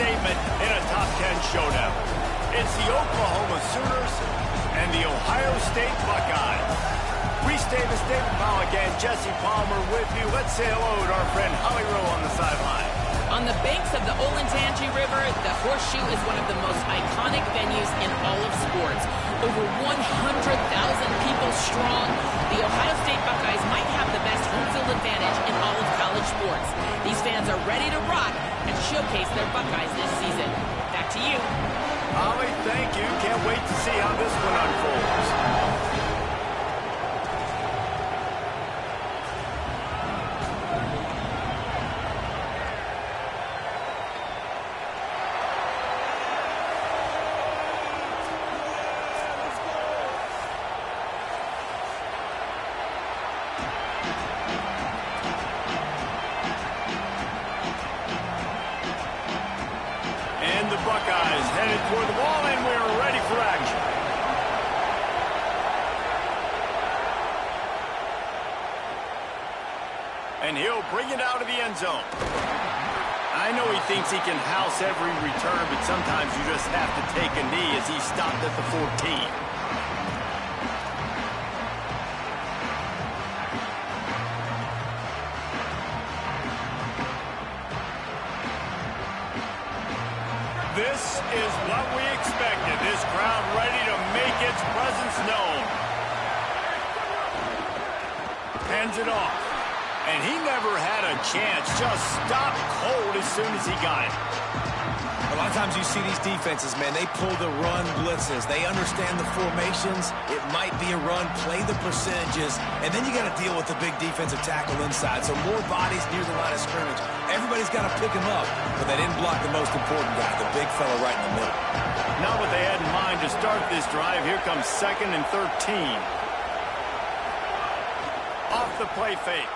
statement in a top 10 showdown. It's the Oklahoma Sooners and the Ohio State Buckeyes. Reese Davis, David Pollack, and Jesse Palmer with you. Let's say hello to our friend Holly Rowe on the sideline. On the banks of the Olentangy River, the Horseshoe is one of the most iconic venues in all of sports. Over 100,000 people strong, the Ohio State Buckeyes might have the best home field advantage in all of college sports. These fans are ready to rock and showcase their Buckeyes this season. Back to you. Holly, thank you. Can't wait to see how this one unfolds. Buckeyes headed toward the ball, and we're ready for action. And he'll bring it out of the end zone. I know he thinks he can house every return, but sometimes you just have to take a knee as he stopped at the 14. This is what we expected. This crowd ready to make its presence known. Hands it off. And he never had a chance. Just stopped cold as soon as he got it. A lot of times you see these defenses, man, they pull the run blitzes. They understand the formations. It might be a run, play the percentages, and then you got to deal with the big defensive tackle inside. So more bodies near the line of scrimmage. Everybody's got to pick him up, but they didn't block the most important guy, the big fella right in the middle. Not what they had in mind to start this drive. Here comes 2nd and 13. Off the play fake.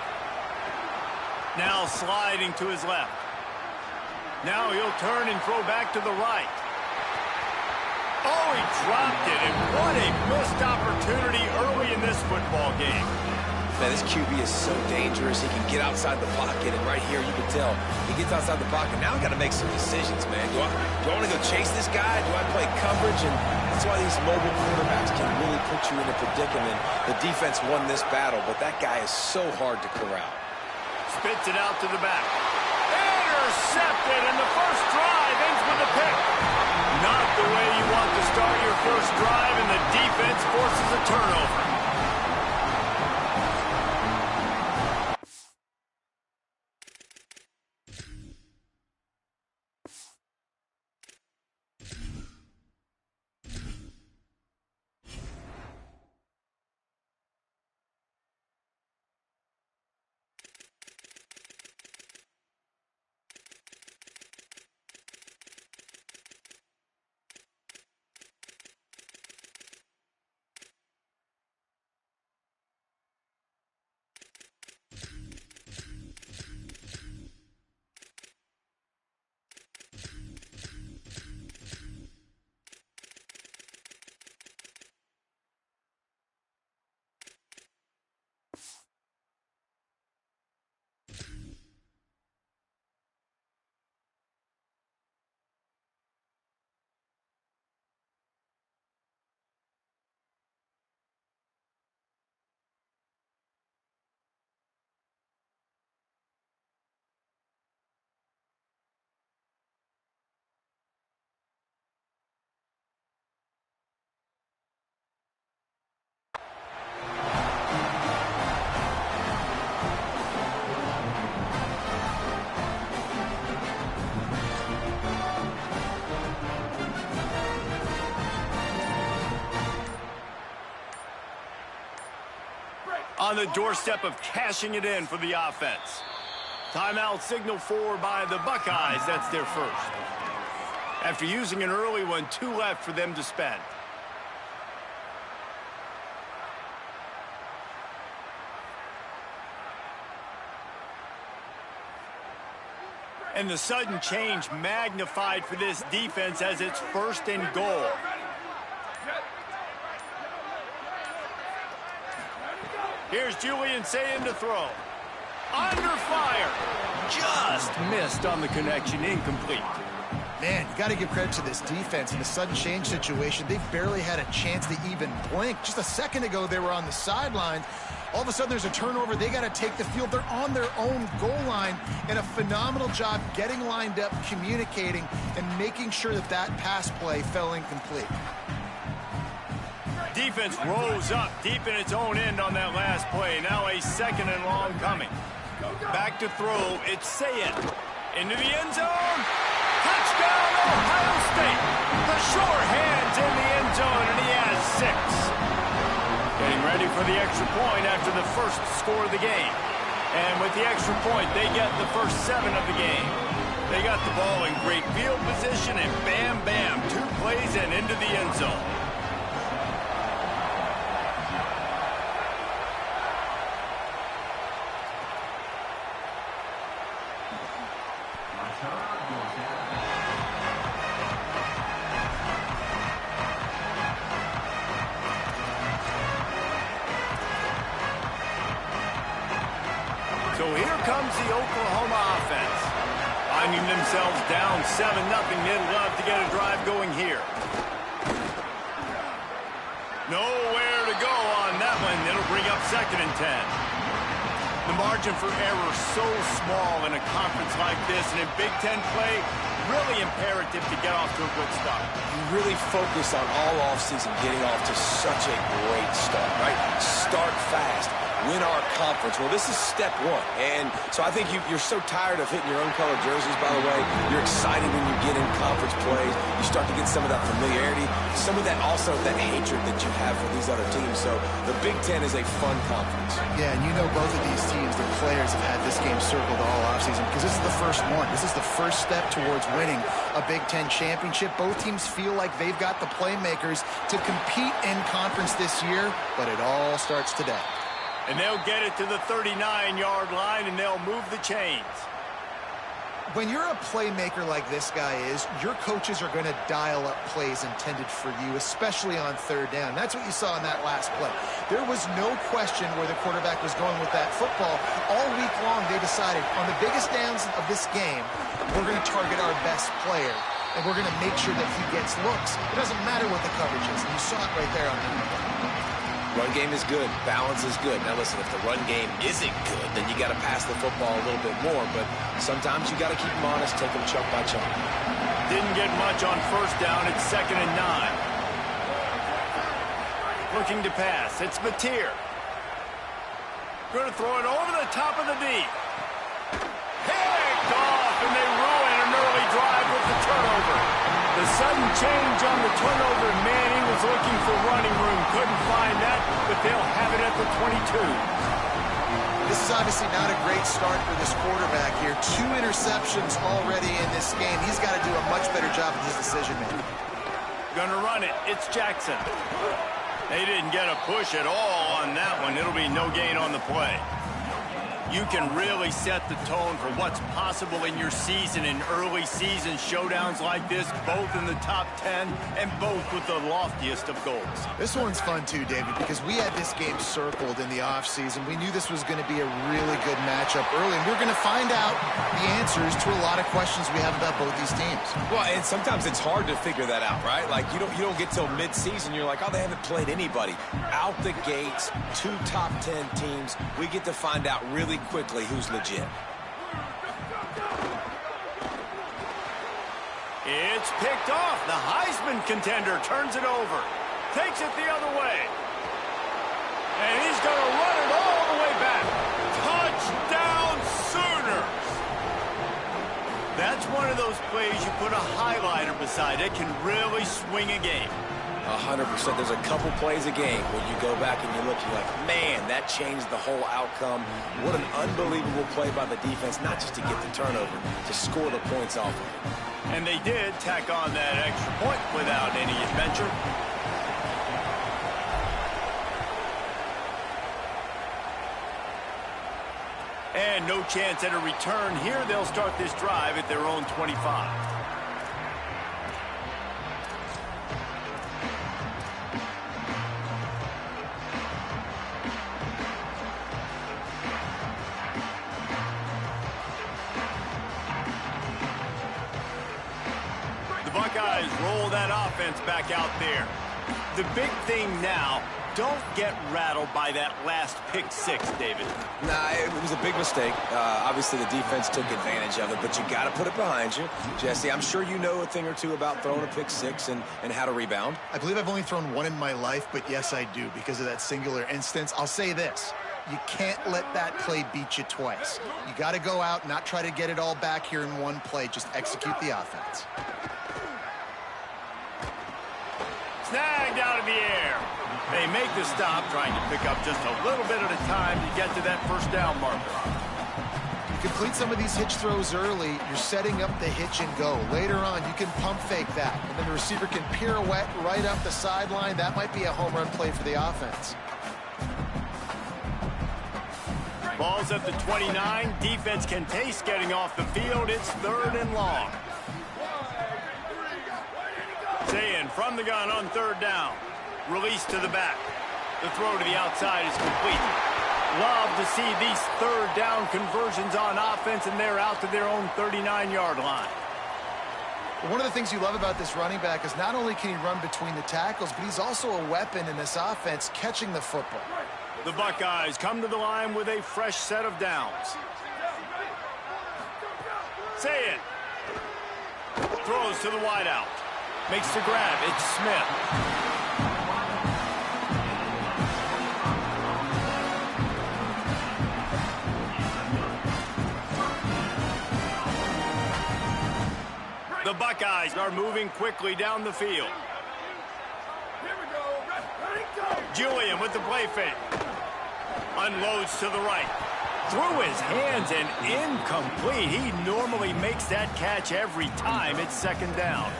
Now sliding to his left. Now he'll turn and throw back to the right. Oh, he dropped it, and what a missed opportunity early in this football game. Man, this QB is so dangerous. He can get outside the pocket, and right here you can tell he gets outside the pocket. Now I've got to make some decisions, man. Do I want to go chase this guy? Do I play coverage? And that's why these mobile quarterbacks can really put you in a predicament. The defense won this battle, but that guy is so hard to corral. Spits it out to the back. Intercepted, and the first drive ends with a pick. Not the way you want to start your first drive, and the defense forces a turnover. On the doorstep of cashing it in for the offense. Timeout signal for by the Buckeyes. That's their first. After using an early one, 2 left for them to spend. And the sudden change magnified for this defense as it's 1st and goal. Here's Julian Sayin to throw. Under fire. Just missed on the connection. Incomplete. Man, you got to give credit to this defense. In a sudden change situation, they barely had a chance to even blink. Just a second ago, they were on the sidelines. All of a sudden, there's a turnover. They got to take the field. They're on their own goal line, and a phenomenal job getting lined up, communicating, and making sure that that pass play fell incomplete. Defense rose up deep in its own end on that last play. Now a second and long coming. Back to throw. It's Sayed. Into the end zone. Touchdown, Ohio State. The sure hands in the end zone, and he has 6. Getting ready for the extra point after the first score of the game. And with the extra point, they get the first 7 of the game. They got the ball in great field position, and bam, bam, 2 plays and into the end zone. So here comes the Oklahoma offense. Finding themselves down 7-0, they'd love to get a drive going here. Nowhere to go on that one. It'll bring up 2nd and 10. The margin for error so small in a conference like this, and in Big Ten play, really imperative to get off to a good start. You really focus on all offseason getting off to such a great start, right? Start fast. Win our conference. Well, this is step 1. And so I think you're so tired of hitting your own colored jerseys, by the way. You're excited when you get in conference plays. You start to get some of that familiarity, some of that also that hatred that you have for these other teams. So the Big Ten is a fun conference. Yeah, and you know both of these teams, their players have had this game circled all offseason because this is the first one. This is the first step towards winning a Big Ten championship. Both teams feel like they've got the playmakers to compete in conference this year, but it all starts today. And they'll get it to the 39-yard line, and they'll move the chains. When you're a playmaker like this guy is, your coaches are going to dial up plays intended for you, especially on 3rd down. That's what you saw in that last play. There was no question where the quarterback was going with that football. All week long, they decided, on the biggest downs of this game, we're going to target our best player, and we're going to make sure that he gets looks. It doesn't matter what the coverage is, and you saw it right there on the Run game is good. Balance is good. Now, listen, if the run game isn't good, then you got to pass the football a little bit more. But sometimes you got to keep them honest, take them chunk by chunk. Didn't get much on 1st down. It's 2nd and 9. Looking to pass. It's Mateer. Going to throw it over the top of the D. Picked off, and they ruin an early drive with the turnover. The sudden change on the turnover, man, he was looking for running room. Couldn't find that, but they'll have it at the 22. This is obviously not a great start for this quarterback here. 2 interceptions already in this game. He's got to do a much better job of his decision-making. Gonna run it. It's Jackson. They didn't get a push at all on that one. It'll be no gain on the play. You can really set the tone for what's possible in your season in early season showdowns like this, both in the top 10 and both with the loftiest of goals. This one's fun too, David, because we had this game circled in the offseason. We knew this was going to be a really good matchup early, and we're going to find out the answers to a lot of questions we have about both these teams. Well, and sometimes it's hard to figure that out, right? Like, you don't get till mid-season, you're like, oh, they haven't played anybody. Out the gates, 2 top 10 teams, we get to find out really quickly who's legit. It's picked off. The Heisman contender turns it over. Takes it the other way. And he's going to run it all the way back. Touchdown Sooners! That's one of those plays you put a highlighter beside. It can really swing a game. 100%. There's a couple plays a game when you go back and you look, you're like, man, that changed the whole outcome. What an unbelievable play by the defense, not just to get the turnover, to score the points off of it. And they did tack on that extra point without any adventure. And no chance at a return here. They'll start this drive at their own 25. offense back out there. The big thing now, don't get rattled by that last pick six, David. Nah, it was a big mistake. Obviously, the defense took advantage of it, but you got to put it behind you. Jesse, I'm sure you know a thing or two about throwing a pick six and how to rebound. I believe I've only thrown one in my life, but yes, I do because of that singular instance. I'll say this. You can't let that play beat you twice. You got to go out, not try to get it all back here in one play. Just execute the offense. Snagged out of the air. They make the stop, trying to pick up just a little bit at a time to get to that first down marker. You complete some of these hitch throws early, you're setting up the hitch and go. Later on, you can pump fake that, and then the receiver can pirouette right up the sideline. That might be a home run play for the offense. Ball's at the 29. Defense can taste getting off the field. It's 3rd and long. Zayin from the gun on 3rd down. Release to the back. The throw to the outside is complete. Love to see these 3rd down conversions on offense, and they're out to their own 39-yard line. One of the things you love about this running back is not only can he run between the tackles, but he's also a weapon in this offense catching the football. The Buckeyes come to the line with a fresh set of downs. Zayin throws to the wideout. Makes the grab. It's Smith. The Buckeyes are moving quickly down the field. Julian with the play fake. Unloads to the right. Through his hands and incomplete. He normally makes that catch every time. It's 2nd down.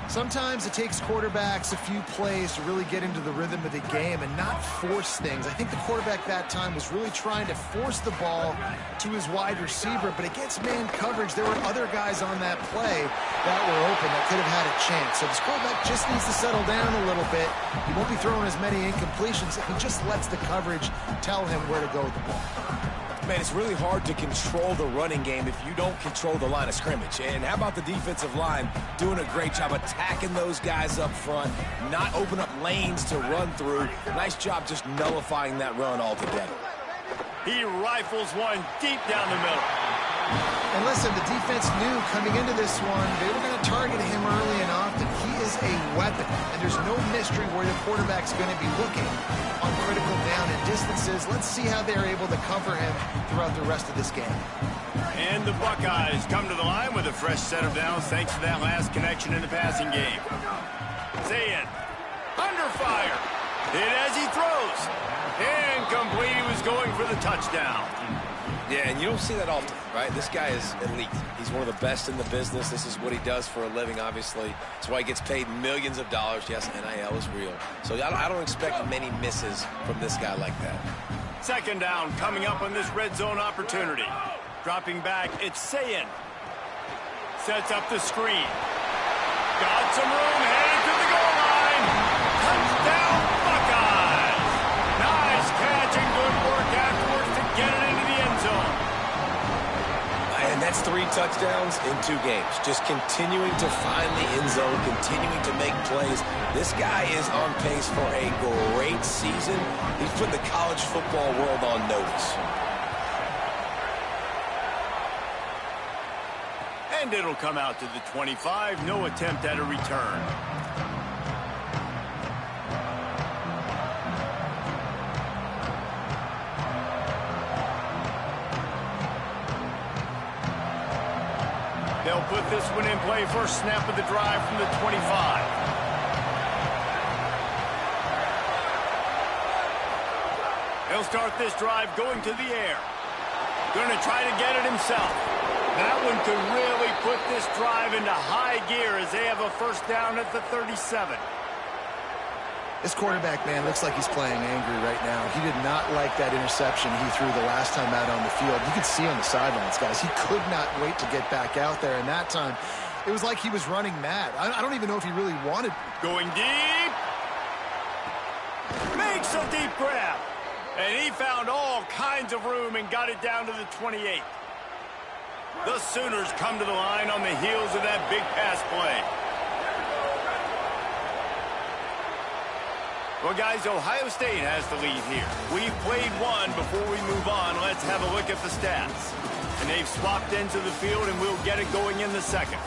Sometimes it takes quarterbacks a few plays to really get into the rhythm of the game and not force things. I think the quarterback that time was really trying to force the ball to his wide receiver, but against man coverage, there were other guys on that play that were open that could have had a chance. So this quarterback just needs to settle down a little bit. He won't be throwing as many incompletions if he just lets the coverage tell him where to go with the ball. Man, it's really hard to control the running game if you don't control the line of scrimmage. And how about the defensive line doing a great job attacking those guys up front, not open up lanes to run through. Nice job just nullifying that run altogether. He rifles one deep down the middle. And listen, the defense knew coming into this one, they were going to target him early and often. He is a weapon, and there's no mystery where the quarterback's going to be looking on critical down and distances. Let's see how they're able to cover him throughout the rest of this game. And the Buckeyes come to the line with a fresh set of downs thanks to that last connection in the passing game. Zayin under fire. Hit as he throws. Incomplete. He was going for the touchdown. Yeah, and you don't see that often, right? This guy is elite. He's one of the best in the business. This is what he does for a living, obviously. That's why he gets paid millions of dollars. Yes, NIL is real. So I don't expect many misses from this guy like that. 2nd down coming up on this red zone opportunity. Dropping back, it's Zayin. Sets up the screen. Got some room, headed to the goal line. Touchdown, Buckeyes. Nice catch and good work afterwards to get it into the end zone. And that's 3 touchdowns in 2 games. Just continuing to find the end zone, continuing to make plays. This guy is on pace for a great season. He's put the college football world on notice. And it'll come out to the 25. No attempt at a return. They'll put this one in play. First snap of the drive from the 25. He'll start this drive going to the air. Going to try to get it himself. That one could really put this drive into high gear as they have a first down at the 37. This quarterback, man, looks like he's playing angry right now. He did not like that interception he threw the last time out on the field. You could see on the sidelines, guys. He could not wait to get back out there. And that time, it was like he was running mad. I don't even know if he really wanted. Going deep. Makes a deep grab. And he found all kinds of room and got it down to the 28. The Sooners come to the line on the heels of that big pass play. Well, guys, Ohio State has the lead here. We've played one. Before we move on, let's have a look at the stats. And they've swapped into the field, and we'll get it going in the second.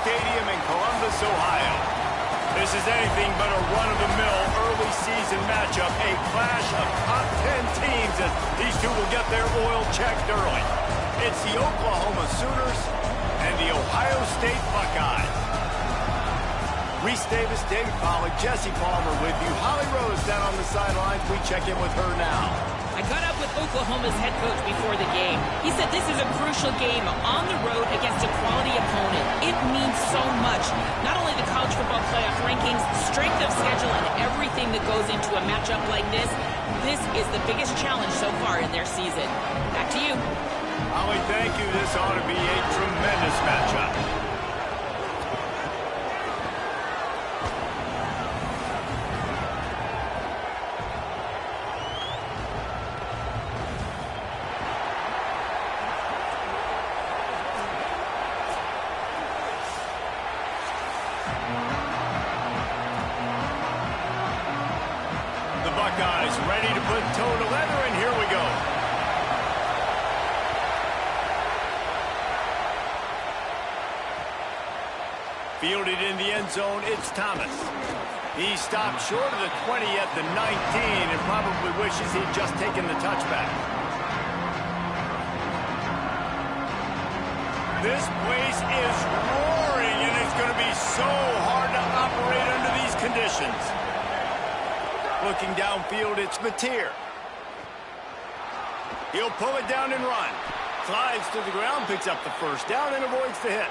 Stadium in Columbus, Ohio. This is anything but a run-of-the-mill early season matchup, a clash of top 10 teams as these two will get their oil checked early. It's the Oklahoma Sooners and the Ohio State Buckeyes. Reese Davis, David Pollack, Jesse Palmer with you. Holly Rose down on the sidelines. We check in with her now. I got up with Oklahoma's head coach before the game. He said this is a crucial game on the road against a quality opponent. It means so much. Not only the college football playoff rankings, strength of schedule, and everything that goes into a matchup like this. This is the biggest challenge so far in their season. Back to you. Holly, thank you. This ought to be a tremendous matchup. Buckeyes ready to put toe to leather, and here we go. Fielded in the end zone, it's Thomas. He stopped short of the 20 at the 19 and probably wishes he'd just taken the touchback. This place is roaring, and it's going to be so hard to operate under these conditions. Looking downfield, it's Mateer. He'll pull it down and run. Slides to the ground, picks up the first down, and avoids the hit.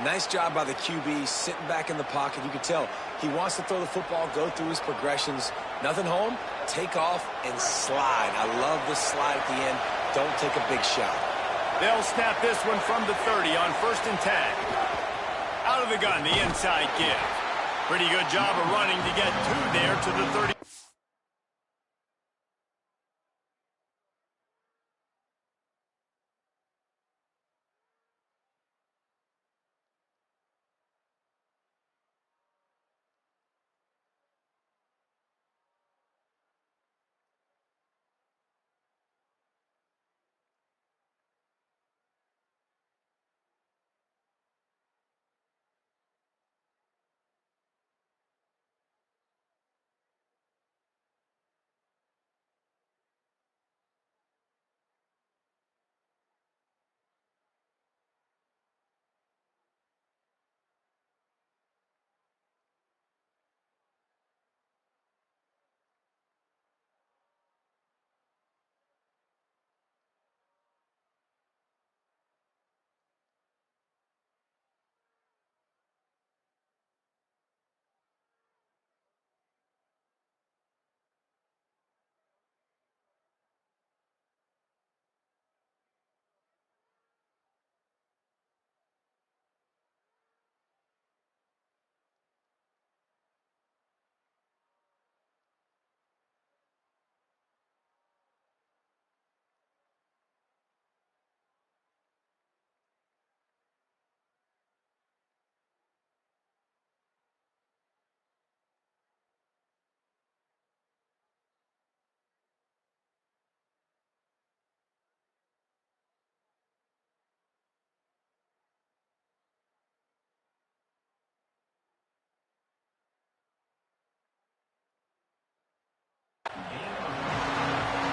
Nice job by the QB, sitting back in the pocket. You can tell he wants to throw the football, go through his progressions. Nothing home, take off, and slide. I love the slide at the end. Don't take a big shot. They'll snap this one from the 30 on 1st and 10. Out of the gun, the inside give. Pretty good job of running to get two there to the 30.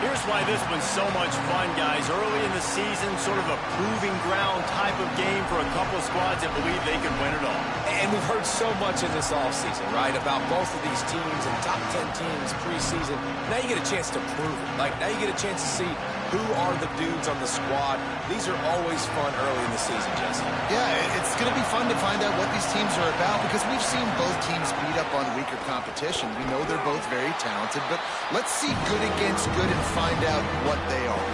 Here's why this one's so much fun, guys. Early in the season, sort of a proving ground type of game for a couple of squads that believe they can win it all. And we've heard so much in this offseason, right, about both of these teams and top 10 teams preseason. Now you get a chance to prove it. Like, now you get a chance to see who are the dudes on the squad. These are always fun early in the season, Jesse. Yeah, it's going to be fun to find out what these teams are about because we've seen both teams beat up on weaker competition. We know they're both very talented, but let's see good against good and find out what they are.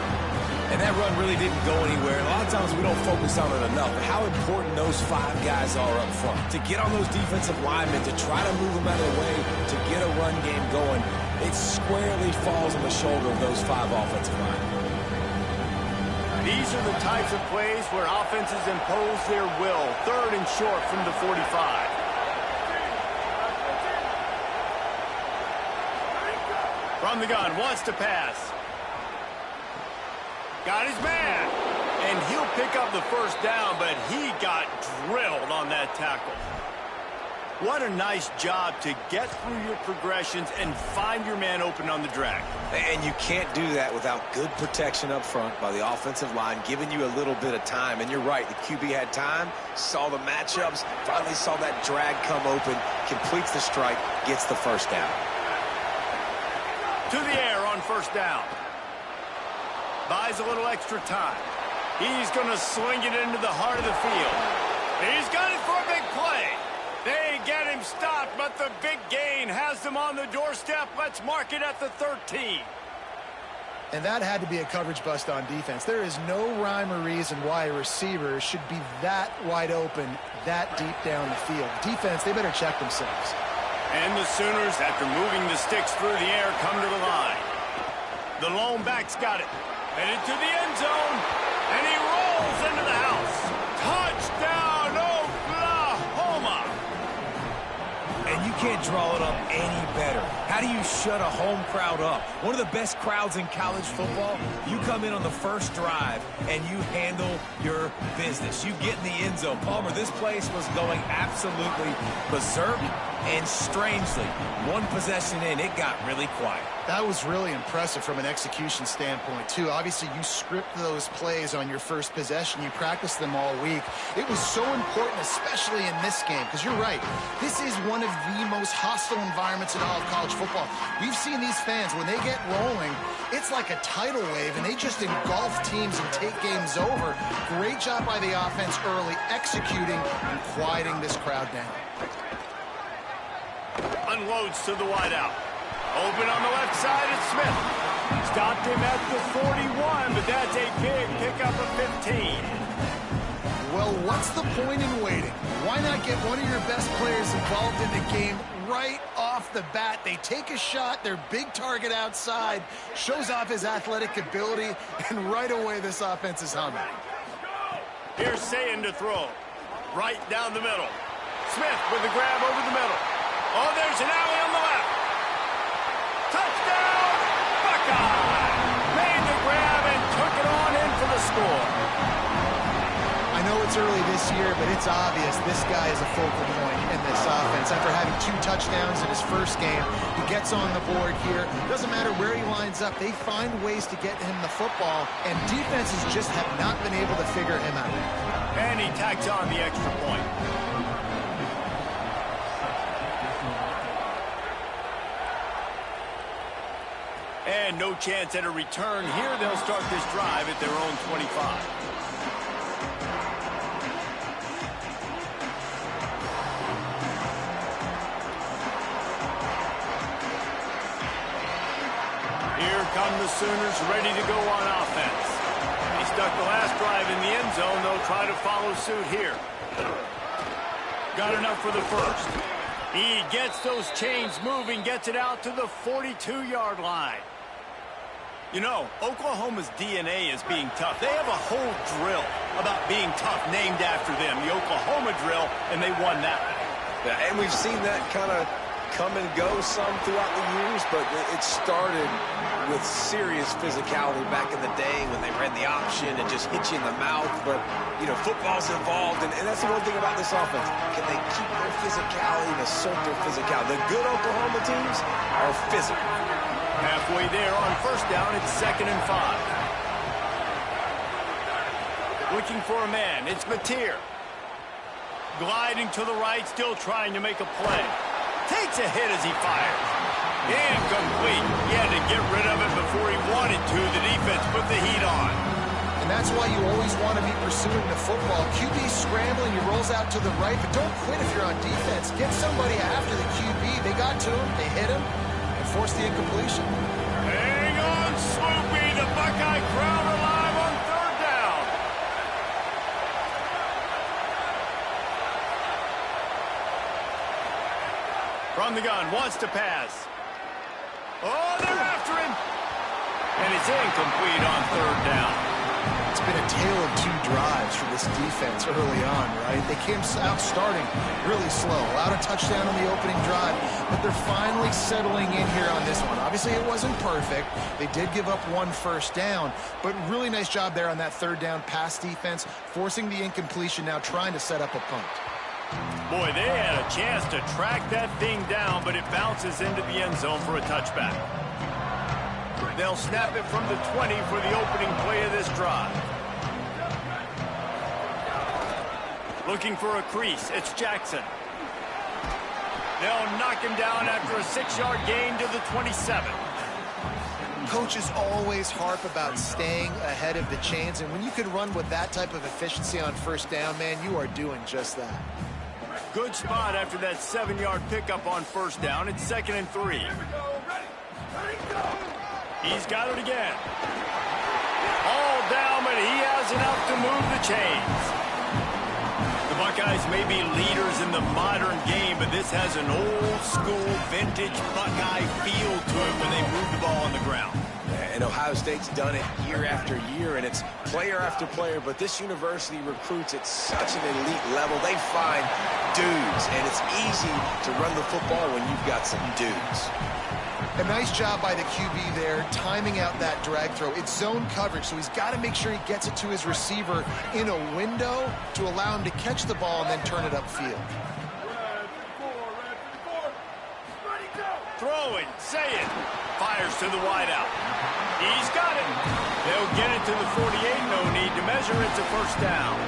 And that run really didn't go anywhere. And a lot of times we don't focus on it enough, but how important those five guys are up front. To get on those defensive linemen, to try to move them out of the way, to get a run game going, it squarely falls on the shoulder of those five offensive linemen. These are the types of plays where offenses impose their will. 3rd and short from the 45. From the gun, wants to pass. Got his man. And he'll pick up the first down, but he got drilled on that tackle. What a nice job to get through your progressions and find your man open on the drag. And you can't do that without good protection up front by the offensive line, giving you a little bit of time. And you're right, the QB had time, saw the matchups, finally saw that drag come open, completes the strike, gets the first down. To the air on first down. Buys a little extra time. He's going to swing it into the heart of the field. He's got it for a big play. They get him stopped, but the big gain has them on the doorstep. Let's mark it at the 13. And that had to be a coverage bust on defense. There is no rhyme or reason why a receiver should be that wide open, that deep down the field. Defense, they better check themselves. And the Sooners, after moving the sticks through the air, come to the line. The lone back's got it. Headed to the end zone, and he rolls into the house. Touchdown, Oklahoma! And you can't draw it up any better. How do you shut a home crowd up? One of the best crowds in college football. You come in on the first drive, and you handle your business. You get in the end zone. Palmer, this place was going absolutely berserk, and strangely, one possession in, it got really quiet. That was really impressive from an execution standpoint, too. Obviously, you script those plays on your first possession. You practice them all week. It was so important, especially in this game, because you're right. This is one of the most hostile environments in all of college football. We've seen these fans, when they get rolling, it's like a tidal wave, and they just engulf teams and take games over. Great job by the offense early, executing and quieting this crowd down. Unloads to the wideout. Open on the left side, it's Smith. Stopped him at the 41, but that's a big pickup of 15. Well, what's the point in waiting? Why not get one of your best players involved in the game right off the bat? They take a shot, their big target outside, shows off his athletic ability, and right away this offense is humming. Here's Sayin to throw. Right down the middle. Smith with the grab over the middle. Oh, there's an alley on the left. Touchdown, Buckeye! Made the grab and took it on in for the score. I know it's early this year, but it's obvious this guy is a focal point in this offense. After having 2 touchdowns in his first game, he gets on the board here. Doesn't matter where he lines up, they find ways to get him the football, and defenses just have not been able to figure him out. And he tacks on the extra point. And no chance at a return here. They'll start this drive at their own 25. Here come the Sooners ready to go on offense. They stuck the last drive in the end zone. They'll try to follow suit here. Got enough for the first. He gets those chains moving, gets it out to the 42-yard line. You know, Oklahoma's DNA is being tough. They have a whole drill about being tough named after them, the Oklahoma drill, and they won that one. Yeah, and we've seen that kind of come and go some throughout the years, but it started with serious physicality back in the day when they ran the option and just hit you in the mouth. But, you know, football's involved, and that's the one thing about this offense. Can they keep their physicality and assert their physicality? The good Oklahoma teams are physical. Halfway there on first down, it's 2nd and 5. Looking for a man, it's Mateer. Gliding to the right, still trying to make a play. Takes a hit as he fires. Incomplete. He had to get rid of it before he wanted to. The defense put the heat on. And that's why you always want to be pursuing the football. QB scrambling, he rolls out to the right, but don't quit if you're on defense. Get somebody after the QB. They got to him, they hit him, and forced the incompletion. Hang on, Swoopy. The Buckeye crowd alive on 3rd down. From the gun, wants to pass. Oh, they're after him. And it's incomplete on 3rd down. It's been a tale of two drives for this defense early on, right? They came out starting really slow, allowed a touchdown on the opening drive, but they're finally settling in here on this one. Obviously, it wasn't perfect. They did give up one first down, but really nice job there on that third down pass defense, forcing the incompletion, now trying to set up a punt. Boy, they had a chance to track that thing down, but it bounces into the end zone for a touchback. They'll snap it from the 20 for the opening play of this drive. Looking for a crease. It's Jackson. They'll knock him down after a 6-yard gain to the 27. Coaches always harp about staying ahead of the chains, and when you can run with that type of efficiency on first down, man, you are doing just that. Good spot after that 7-yard pickup on first down. It's 2nd and 3. He's got it again. All down, but he has enough to move the chains. The Buckeyes may be leaders in the modern game, but this has an old-school, vintage Buckeye feel to it when they move the ball on the ground. And Ohio State's done it year after year, and it's player after player, but this university recruits at such an elite level. They find dudes, and it's easy to run the football when you've got some dudes. A nice job by the QB there, timing out that drag throw. It's zone coverage, so he's got to make sure he gets it to his receiver in a window to allow him to catch the ball and then turn it upfield. Throwing, say it. Fires to the wideout. He's got it. They'll get it to the 48. No need to measure. It's a first down.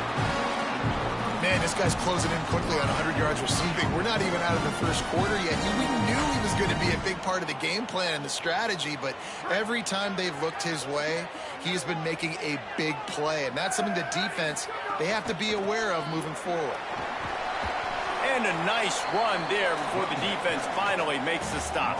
Man, this guy's closing in quickly on 100 yards receiving. We're not even out of the first quarter yet. We knew he was going to be a big part of the game plan and the strategy, but every time they've looked his way, he's been making a big play, and that's something the defense, they have to be aware of moving forward. And a nice run there before the defense finally makes the stop.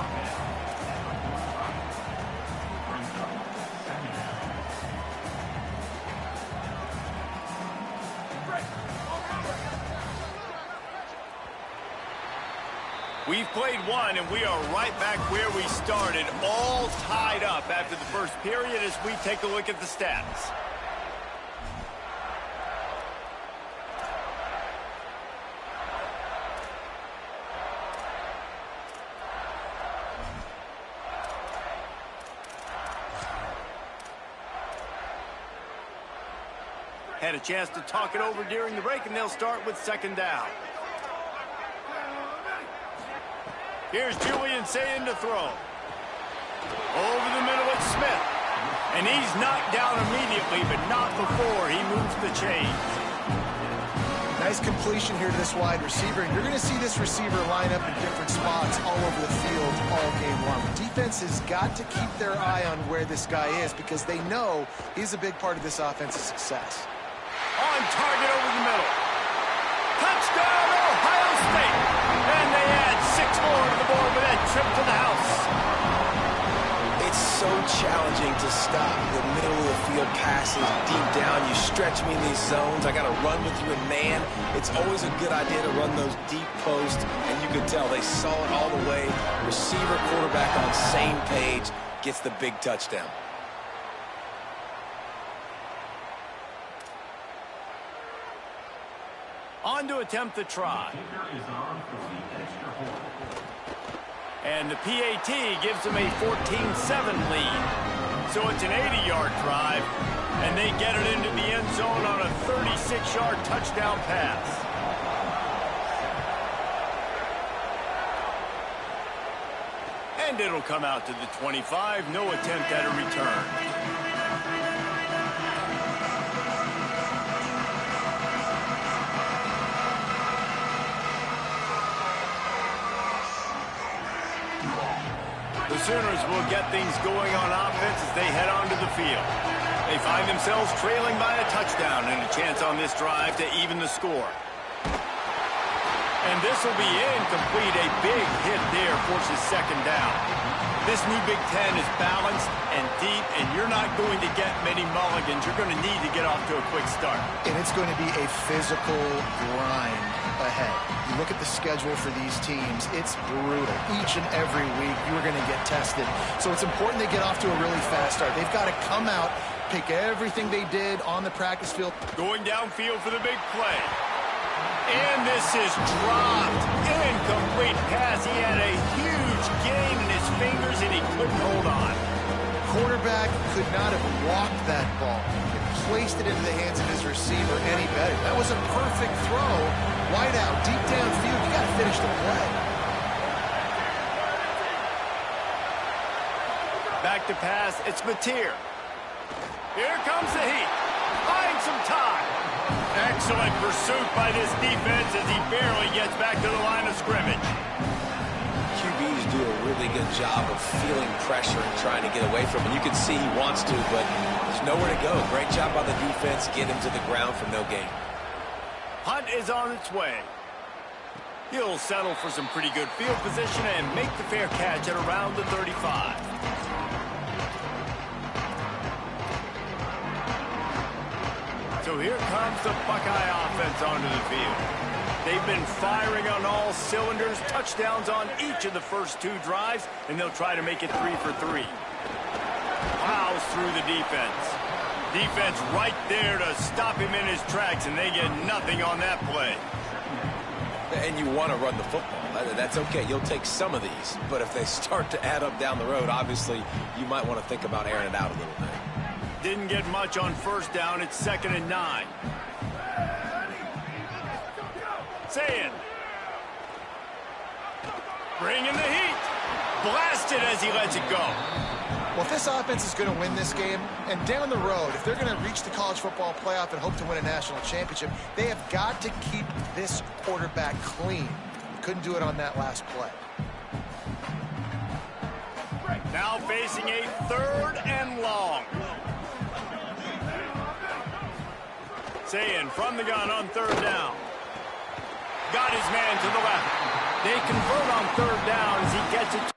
We've played one, and we are right back where we started, all tied up after the first period as we take a look at the stats. Had a chance to talk it over during the break, and they'll start with 2nd down. Here's Julian saying to throw. Over the middle, it's Smith. And he's knocked down immediately, but not before he moves the chains. Nice completion here to this wide receiver. And you're going to see this receiver line up in different spots all over the field all game long. The defense has got to keep their eye on where this guy is because they know he's a big part of this offense's success. On target over the middle. Touchdown, Ohio State. And they add 6 more to the board with that trip to the house. It's so challenging to stop the middle of the field passes deep down. You stretch me in these zones. I got to run with you in man. It's always a good idea to run those deep posts, and you can tell they saw it all the way. Receiver, quarterback on same page, gets the big touchdown. On to attempt the try. And the PAT gives them a 14-7 lead. So it's an 80-yard drive, and they get it into the end zone on a 36-yard touchdown pass. And it'll come out to the 25. No attempt at a return. The Sooners will get things going on offense as they head onto the field. They find themselves trailing by a touchdown and a chance on this drive to even the score. And this will be incomplete. A big hit there forces 2nd down. This new Big Ten is balanced and deep, and you're not going to get many mulligans. You're going to need to get off to a quick start. And it's going to be a physical grind ahead. You look at the schedule for these teams, it's brutal. Each and every week, you are going to get tested. So it's important they get off to a really fast start. They've got to come out, take everything they did on the practice field. Going downfield for the big play. And this is dropped. Incomplete pass. He had a huge gain in his fingers, and he couldn't hold on. Quarterback could not have walked that ball and placed it into the hands of his receiver any better. That was a perfect throw. Wide out, deep downfield. You got to finish the play. Back to pass. It's Mateer. Here comes the heat. Buying some time. Excellent pursuit by this defense as he barely gets back to the line of scrimmage. QBs do a really good job of feeling pressure and trying to get away from it. You can see he wants to, but there's nowhere to go. Great job by the defense. Get him to the ground for no gain. Hunt is on its way. He'll settle for some pretty good field position and make the fair catch at around the 35. So here comes the Buckeye offense onto the field. They've been firing on all cylinders, touchdowns on each of the first 2 drives, and they'll try to make it 3 for 3. Plows through the defense. Defense right there to stop him in his tracks, and they get nothing on that play. And you want to run the football. That's okay. You'll take some of these. But if they start to add up down the road, obviously you might want to think about airing it out a little bit. Didn't get much on first down. It's 2nd and 9. Sayin. Bringing the heat. Blasted as he lets it go. Well, if this offense is going to win this game, and down the road, if they're going to reach the college football playoff and hope to win a national championship, they have got to keep this quarterback clean. Couldn't do it on that last play. Now facing a 3rd and long. Sayin from the gun on 3rd down. Got his man to the left. They convert on 3rd down as he gets it.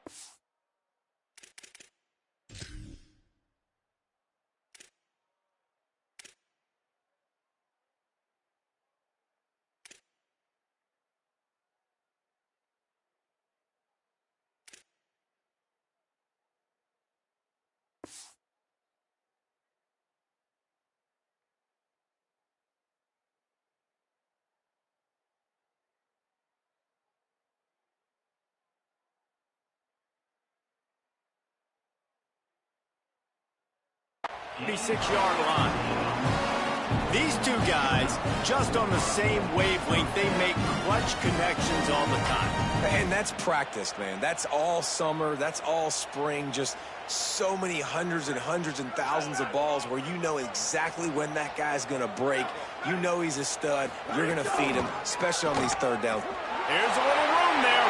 The 6-yard line. These 2 guys, just on the same wavelength, they make clutch connections all the time. And that's practiced, man. That's all summer. That's all spring. Just so many hundreds and hundreds and thousands of balls where you know exactly when that guy's going to break. You know he's a stud. You're going to feed him, especially on these 3rd downs. Here's a little room there.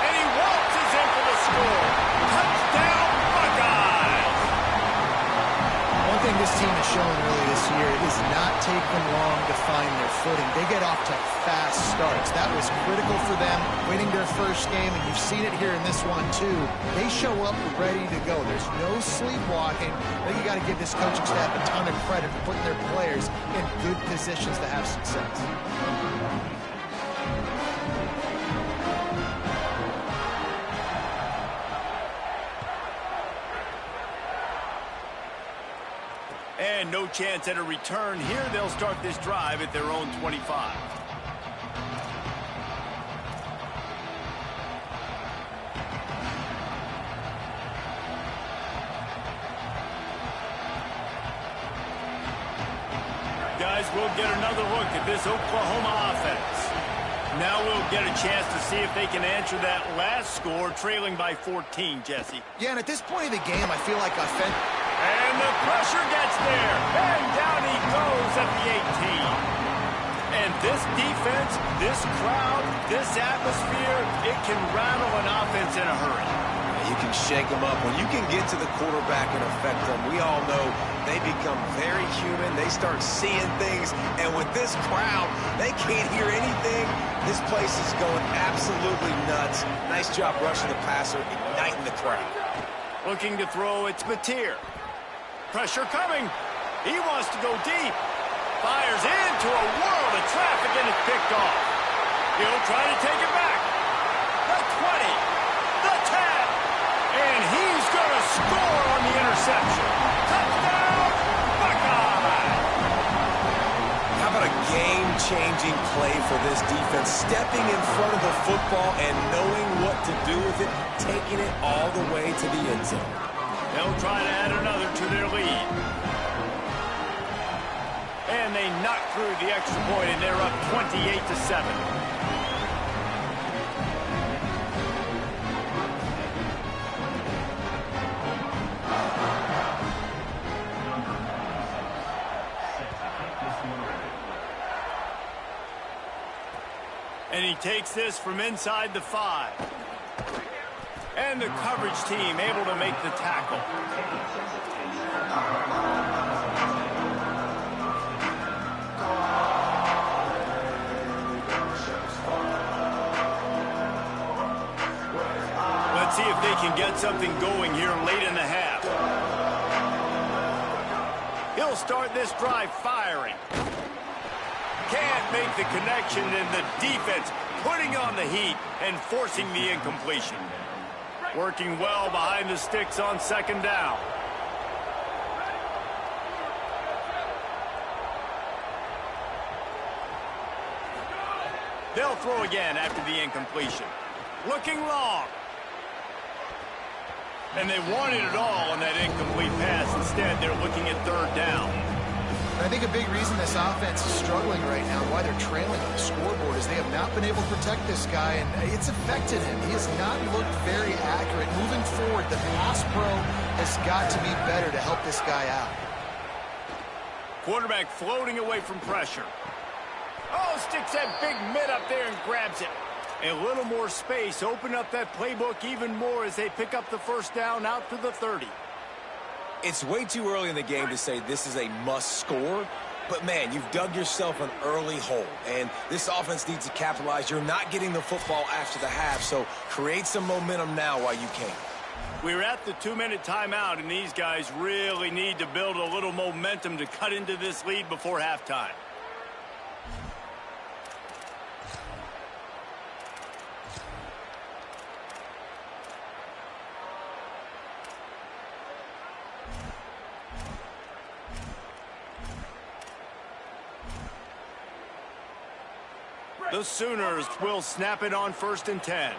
And he waltzes in for the score. Touchdown, Buckeyes! One thing this team has shown really this year is not take them long to find their footing. They get off to fast starts. That was critical for them, winning their first game, and you've seen it here in this one too. They show up ready to go. There's no sleepwalking. I think you got to give this coaching staff a ton of credit for putting their players in good positions to have success. And no chance at a return here. They'll start this drive at their own 25. Guys, we'll get another look at this Oklahoma offense. Now we'll get a chance to see if they can answer that last score, trailing by 14, Jesse. Yeah, and at this point of the game, I feel like And the pressure gets there. And down he goes at the 18. And this defense, this crowd, this atmosphere, it can rattle an offense in a hurry. You can shake them up. When you can get to the quarterback and affect them, we all know they become very human. They start seeing things. And with this crowd, they can't hear anything. This place is going absolutely nuts. Nice job rushing the passer, igniting the crowd. Looking to throw, it's Mateer. Pressure coming. He wants to go deep. Fires into a world of traffic and it's picked off. He'll try to take it back. The 20. The 10. And he's going to reception. Touchdown, Buckeye! How about a game-changing play for this defense? Stepping in front of the football and knowing what to do with it, taking it all the way to the end zone. They'll try to add another to their lead. And they knock through the extra point, and they're up 28-7. And he takes this from inside the 5. And the coverage team able to make the tackle. Let's see if they can get something going here late in the half. He'll start this drive firing. Can't make the connection, and the defense putting on the heat and forcing the incompletion. Working well behind the sticks on second down. They'll throw again after the incompletion. Looking long. And they wanted it all on that incomplete pass. Instead, they're looking at third down. I think a big reason this offense is struggling right now, why they're trailing on the scoreboard, is they have not been able to protect this guy, and it's affected him. He has not looked very accurate. Moving forward, the pass pro has got to be better to help this guy out. Quarterback floating away from pressure. Oh, sticks that big mid up there and grabs it. A little more space, open up that playbook even more as they pick up the first down out to the 30. It's way too early in the game to say this is a must score, but man, you've dug yourself an early hole, and this offense needs to capitalize. You're not getting the football after the half, so create some momentum now while you can. We're at the 2-minute timeout, and these guys really need to build a little momentum to cut into this lead before halftime. The Sooners will snap it on 1st and 10.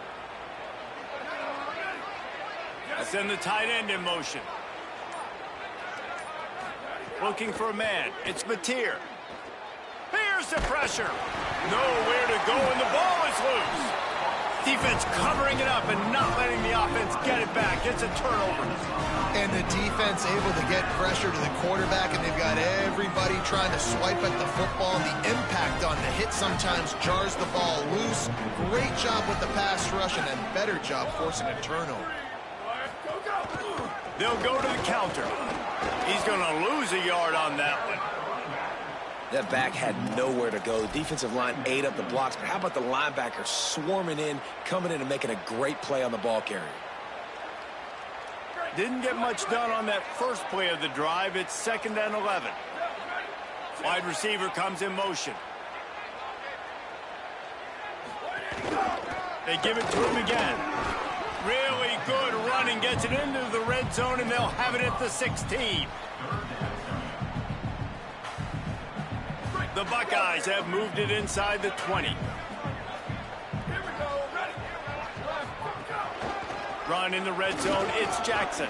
Send the tight end in motion. Looking for a man. It's Mateer. Here's the pressure. Nowhere to go, and the ball is loose. Defense covering it up and not letting the offense get it back. It's a turnover. And the defense able to get pressure to the quarterback, and they've got everybody trying to swipe at the football. The impact on the hit sometimes jars the ball loose. Great job with the pass rush, and a better job forcing a turnover. They'll go to the counter. He's going to lose a yard on that one. That back had nowhere to go. The defensive line ate up the blocks, but how about the linebacker swarming in, coming in and making a great play on the ball carrier? Didn't get much done on that first play of the drive. It's 2nd and 11. Wide receiver comes in motion. They give it to him again. Really good running, gets it into the red zone, and they'll have it at the 16. The Buckeyes have moved it inside the 20. Run in the red zone, it's Jackson.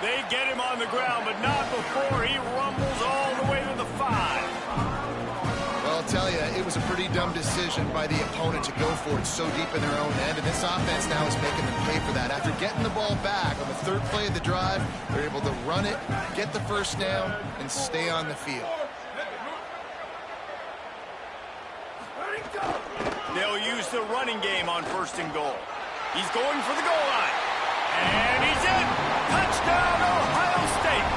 They get him on the ground, but not before he rumbles all the way to the 5. Well, I'll tell you, it was a pretty dumb decision by the opponent to go for it so deep in their own end, and this offense now is making them pay for that. After getting the ball back on the 3rd play of the drive, they're able to run it, get the first down, and stay on the field. They'll use the running game on 1st and goal. He's going for the goal line. And he's in. Touchdown, Ohio State.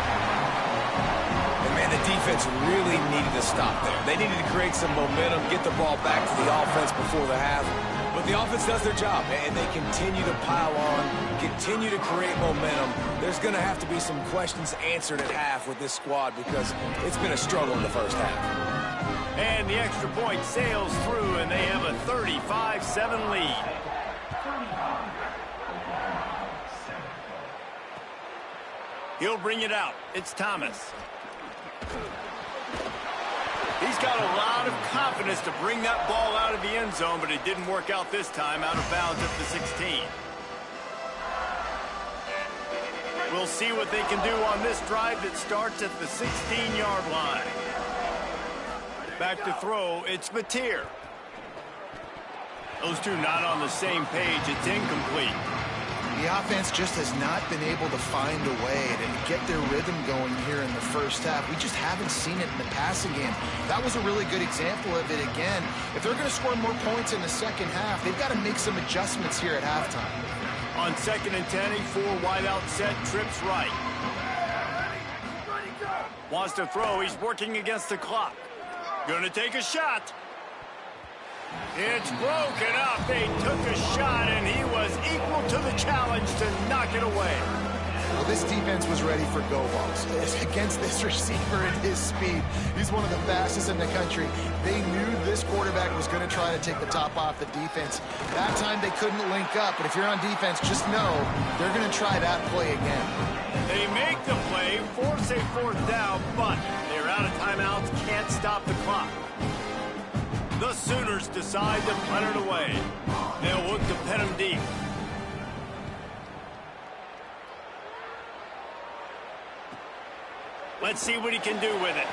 And man, the defense really needed to stop there. They needed to create some momentum, get the ball back to the offense before the half. But the offense does their job, and they continue to pile on, continue to create momentum. There's going to have to be some questions answered at half with this squad because it's been a struggle in the first half. And the extra point sails through, and they have a 35-7 lead. He'll bring it out. It's Thomas. He's got a lot of confidence to bring that ball out of the end zone, but it didn't work out this time, out of bounds at the 16. We'll see what they can do on this drive that starts at the 16-yard line. Back to throw, it's Mateer. Those two not on the same page. It's incomplete. The offense just has not been able to find a way to get their rhythm going here in the first half. We just haven't seen it in the passing game. That was a really good example of it again. If they're going to score more points in the second half, they've got to make some adjustments here at halftime. On 2nd and 10, a 4-wide-out set, trips right. Wants to throw. He's working against the clock. Going to take a shot. It's broken up. They took a shot, and he was equal to the challenge to knock it away. Well, this defense was ready for go balls. Against this receiver at his speed, he's one of the fastest in the country. They knew this quarterback was going to try to take the top off the defense. That time they couldn't link up, but if you're on defense, just know they're going to try that play again. They make the play, force a 4th down, but they're out of timeouts, can't stop the clock. The Sooners decide to punt it away. They'll look to pin him deep. Let's see what he can do with it.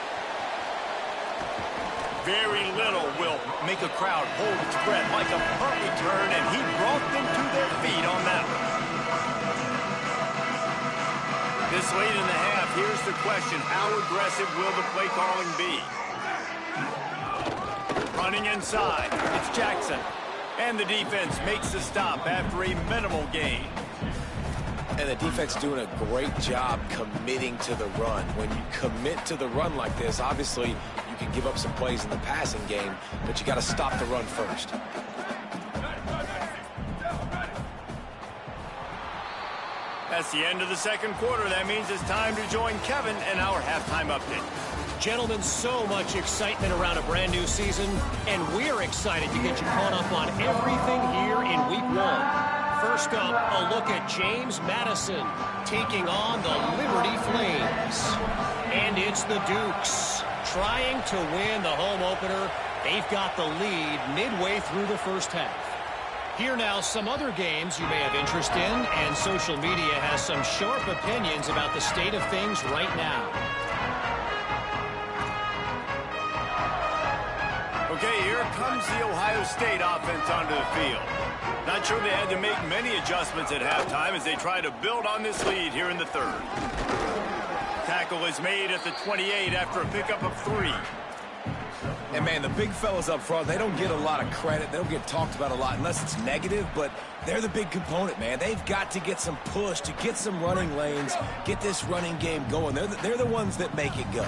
Very little will make a crowd hold its breath like a punt return, and he brought them to their feet on that one. This late in the half, here's the question. How aggressive will the play calling be? Running inside, it's Jackson. And the defense makes the stop after a minimal gain. And the defense doing a great job committing to the run. When you commit to the run like this, obviously you can give up some plays in the passing game, but you got to stop the run first. That's the end of the second quarter. That means it's time to join Kevin in our halftime update. Gentlemen, so much excitement around a brand new season, and we're excited to get you caught up on everything here in Week 1. First up, a look at James Madison taking on the Liberty Flames. And it's the Dukes trying to win the home opener. They've got the lead midway through the first half. Here now, some other games you may have interest in, and social media has some sharp opinions about the state of things right now. Okay, here comes the Ohio State offense onto the field. Not sure they had to make many adjustments at halftime as they try to build on this lead here in the third. Tackle is made at the 28 after a pickup of 3. And, man, the big fellas up front, they don't get a lot of credit. They don't get talked about a lot unless it's negative, but they're the big component, man. They've got to get some push, to get some running lanes, get this running game going. They're the ones that make it go.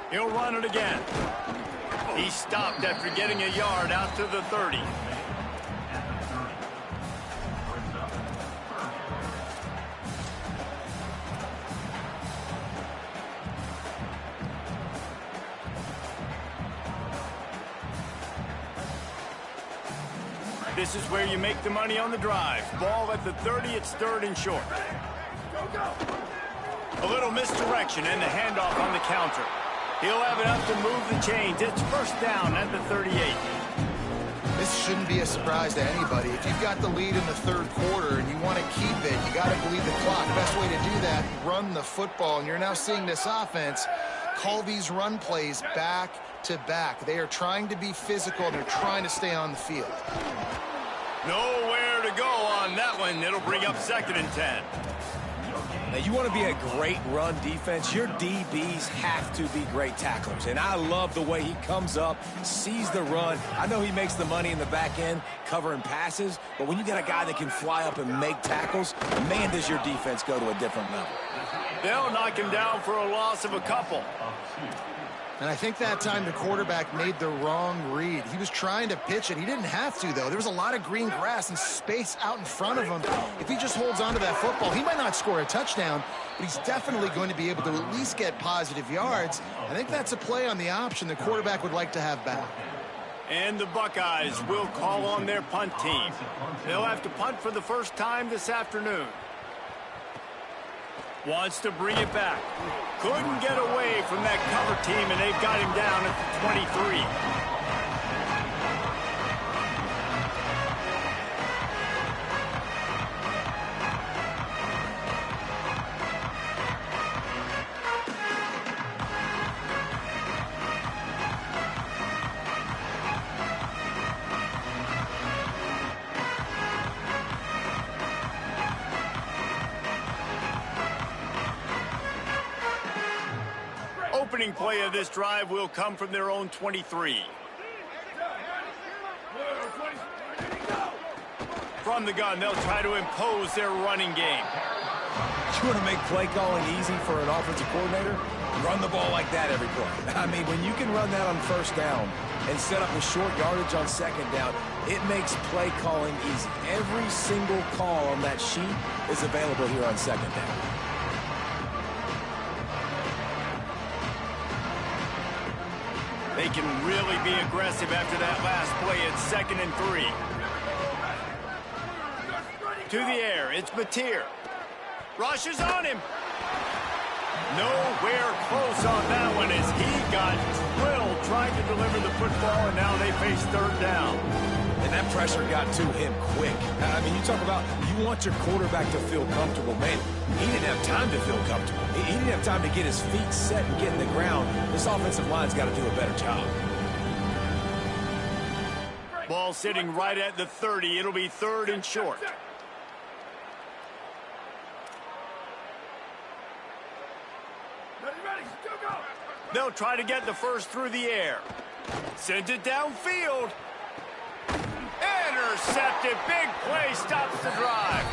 He'll run it again. He stopped after getting a yard out to the 30. This is where you make the money on the drive. Ball at the 30, it's 3rd and short. A little misdirection and the handoff on the counter. He'll have enough to move the chains. It's 1st down at the 38. This shouldn't be a surprise to anybody. If you've got the lead in the third quarter and you want to keep it, you got to bleed the clock. Best way to do that, run the football. And you're now seeing this offense call these run plays back to back. They are trying to be physical, and they're trying to stay on the field. Nowhere to go on that one. It'll bring up 2nd and 10. Now, you want to be a great run defense, your DBs have to be great tacklers. And I love the way he comes up, sees the run. I know he makes the money in the back end covering passes, but when you got a guy that can fly up and make tackles, man, does your defense go to a different level. They'll knock him down for a loss of a couple. And I think that time the quarterback made the wrong read. He was trying to pitch it. He didn't have to, though. There was a lot of green grass and space out in front of him. If he just holds on to that football, he might not score a touchdown, but he's definitely going to be able to at least get positive yards. I think that's a play on the option the quarterback would like to have back. And the Buckeyes will call on their punt team. They'll have to punt for the first time this afternoon. Wants to bring it back. Couldn't get away from that cover team, and they've got him down at the 23. Opening play of this drive will come from their own 23. From the gun, they'll try to impose their running game. You want to make play calling easy for an offensive coordinator? Run the ball like that every play. I mean, when you can run that on first down and set up a short yardage on second down, it makes play calling easy. Every single call on that sheet is available here on second down. They can really be aggressive after that last play at 2nd and 3. To the air, it's Mateer. Rushes on him. Nowhere close on that one as he got drilled trying to deliver the football, and now they face 3rd down. And that pressure got to him quick. I mean, you talk about you want your quarterback to feel comfortable. Man, he didn't have time to feel comfortable. He didn't have time to get his feet set and get in the ground. This offensive line's got to do a better job. Ball sitting right at the 30. It'll be 3rd and short. They'll try to get the first through the air. Sends it downfield. Intercepted. Big play stops the drive.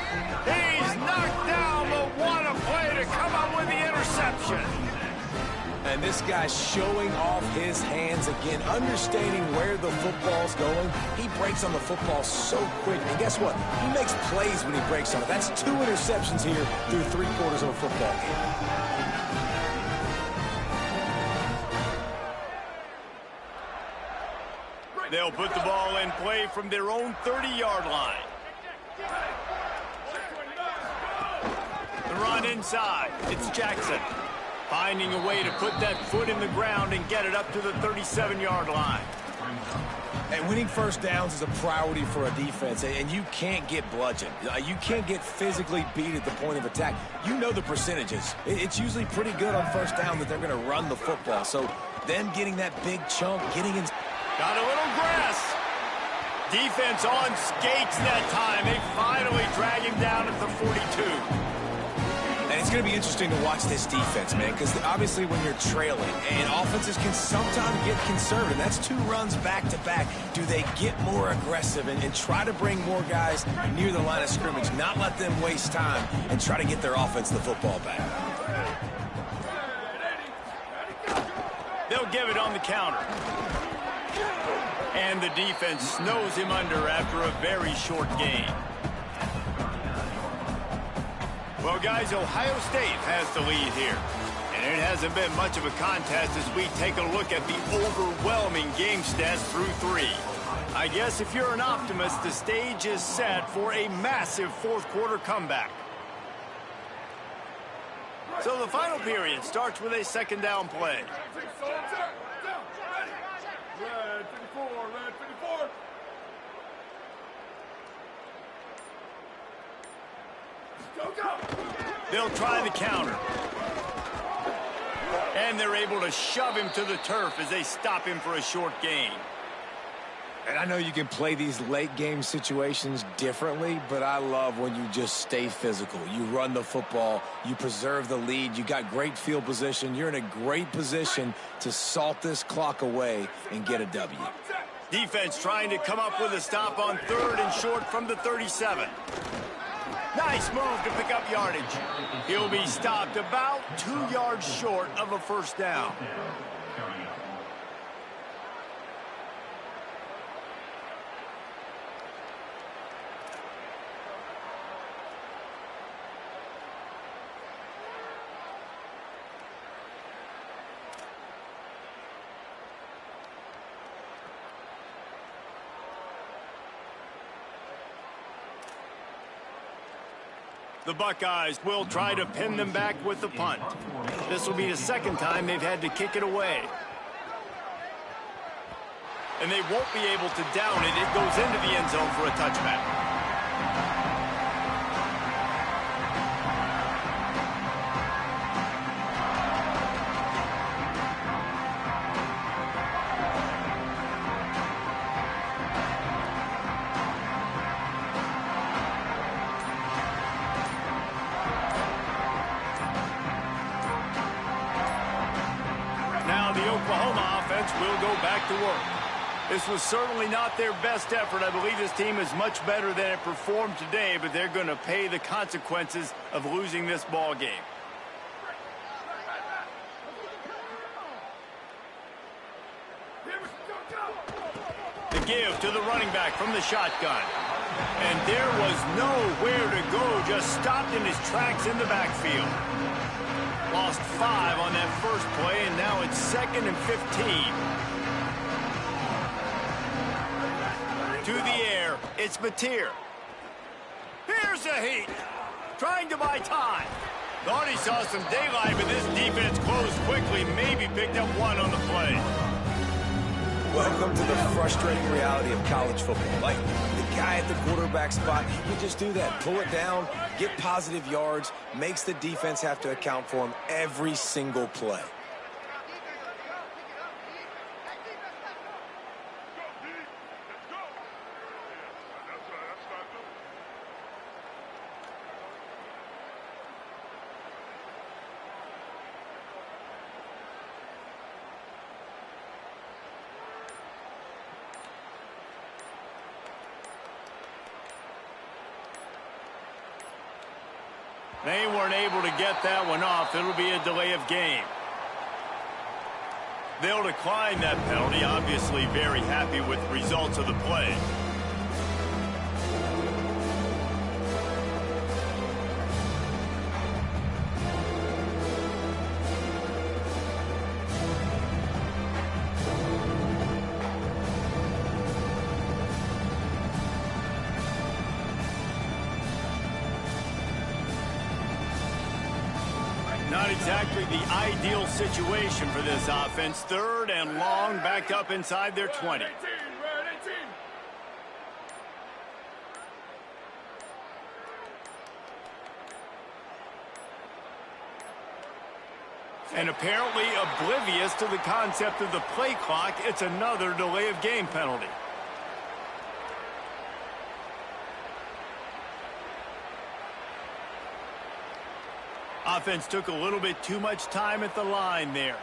He's knocked down, but what a play to come up with the interception. And this guy's showing off his hands again, understanding where the football's going. He breaks on the football so quick. And guess what? He makes plays when he breaks on it. That's 2 interceptions here through 3/4 of a football game. They'll put the ball in play from their own 30-yard line. The run inside. It's Jackson. Finding a way to put that foot in the ground and get it up to the 37-yard line. And winning first downs is a priority for a defense, and you can't get bludgeoned. You can't get physically beat at the point of attack. You know the percentages. It's usually pretty good on first down that they're going to run the football. So them getting that big chunk, getting in. Got a little grass. Defense on skates that time. They finally drag him down at the 42. And it's going to be interesting to watch this defense, man, because obviously when you're trailing, and offenses can sometimes get conservative. That's 2 runs back-to-back. Do they get more aggressive and try to bring more guys near the line of scrimmage, not let them waste time, and try to get their offense the football back? They'll give it on the counter. And the defense snows him under after a very short game. Well, guys, Ohio State has the lead here. And it hasn't been much of a contest as we take a look at the overwhelming game stats through 3. I guess if you're an optimist, the stage is set for a massive 4th-quarter comeback. So the final period starts with a 2nd down play. They'll try the counter. And they're able to shove him to the turf as they stop him for a short gain. And I know you can play these late game situations differently, but I love when you just stay physical. You run the football, you preserve the lead, you got great field position. You're in a great position to salt this clock away and get a W. Defense trying to come up with a stop on 3rd and short from the 37. Nice move to pick up yardage. He'll be stopped about 2 yards short of a first down. The Buckeyes will try to pin them back with the punt. This will be the second time they've had to kick it away. And they won't be able to down it. It goes into the end zone for a touchback. Will go back to work. This was certainly not their best effort. I believe this team is much better than it performed today, but they're going to pay the consequences of losing this ball game. The give to the running back from the shotgun. And there was nowhere to go, just stopped in his tracks in the backfield. Lost 5 on that first play, and now it's 2nd and 15. To the air, it's Mateer. Here's a heat. Trying to buy time. Thought he saw some daylight, but this defense closed quickly. Maybe picked up 1 on the play. Welcome to the frustrating reality of college football. Like, the guy at the quarterback spot, he can just do that. Pull it down, get positive yards, makes the defense have to account for him every single play. They weren't able to get that one off. It'll be a delay of game. They'll decline that penalty. Obviously very happy with the results of the play. Not exactly the ideal situation for this offense. 3rd and long, back up inside their 20. And apparently oblivious to the concept of the play clock, it's another delay of game penalty. Offense took a little bit too much time at the line there.